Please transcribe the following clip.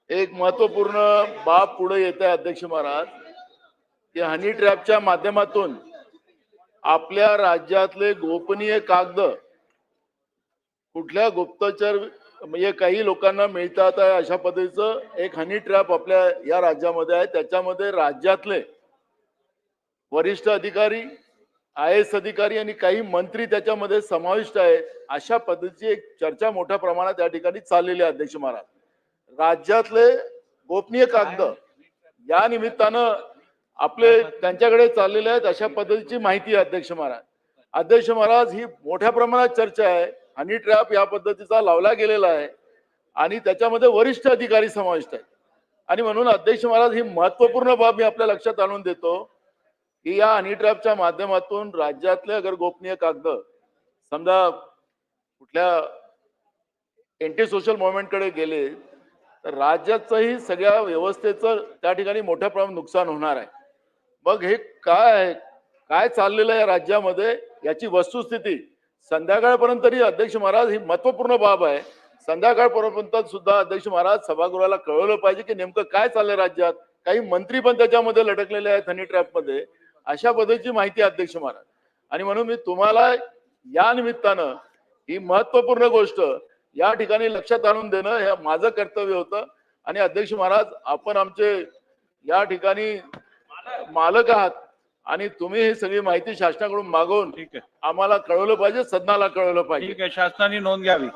एक महत्वपूर्ण बाब पुढे येत आहे अध्यक्ष महाराज, की हनी ट्रॅपच्या माध्यमातून आपल्या राज्यातले गोपनीय कागद कुठल्या गुप्तचर म्हणजे काही लोकांना मिळतात आहे अशा पद्धतीचं एक हनी ट्रॅप आपल्या या राज्यामध्ये आहे। त्याच्यामध्ये राज्यातले वरिष्ठ अधिकारी, IAS अधिकारी आणि काही मंत्री त्याच्यामध्ये समाविष्ट आहेत। अशा पद्धतीची एक चर्चा मोठ्या प्रमाणात या ठिकाणी चाललेली आहे अध्यक्ष महाराज। राज्यातले गोपनीय कागद या निमित्तानं आपले त्यांच्याकडे चाललेले आहेत अशा पद्धतीची माहिती आहे अध्यक्ष महाराज। अध्यक्ष महाराज, ही मोठ्या प्रमाणात चर्चा आहे। हनी ट्रॅप या पद्धतीचा लावला गेलेला आहे आणि त्याच्यामध्ये वरिष्ठ अधिकारी समाविष्ट आहेत आणि म्हणून अध्यक्ष महाराज, ही महत्वपूर्ण बाब मी आपल्या लक्षात आणून देतो की या हनी ट्रॅपच्या माध्यमातून राज्यातले अगर गोपनीय कागद समजा कुठल्या एंटी सोशल मुवमेंट कडे गेले तर राज्याचंही सगळ्या व्यवस्थेचं त्या ठिकाणी मोठ्या प्रमाणात नुकसान होणार आहे। मग हे काय आहे, काय चाललेलं आहे राज्यामध्ये याची वस्तुस्थिती संध्याकाळपर्यंत तरी अध्यक्ष महाराज ही महत्वपूर्ण बाब आहे। संध्याकाळपर्यंत सुद्धा अध्यक्ष महाराज सभागृहाला कळवलं पाहिजे की नेमकं काय चाललंय राज्यात। काही मंत्री पण त्याच्यामध्ये लटकलेले आहेत हनी ट्रॅप मध्ये, अशा पद्धतीची माहिती अध्यक्ष महाराज। आणि म्हणून मी तुम्हाला या निमित्तानं ही महत्वपूर्ण गोष्ट या ठिकाणी लक्षात आणून देणं हे माझं कर्तव्य होतं। आणि अध्यक्ष महाराज, आपण आमचे या ठिकाणी मालक आहात आणि तुम्ही ही सगळी माहिती शासनाकडून मागवून आम्हाला कळवलं पाहिजे, सदनाला कळवलं पाहिजे। ठीक आहे, शासनाने नोंद घ्यावी।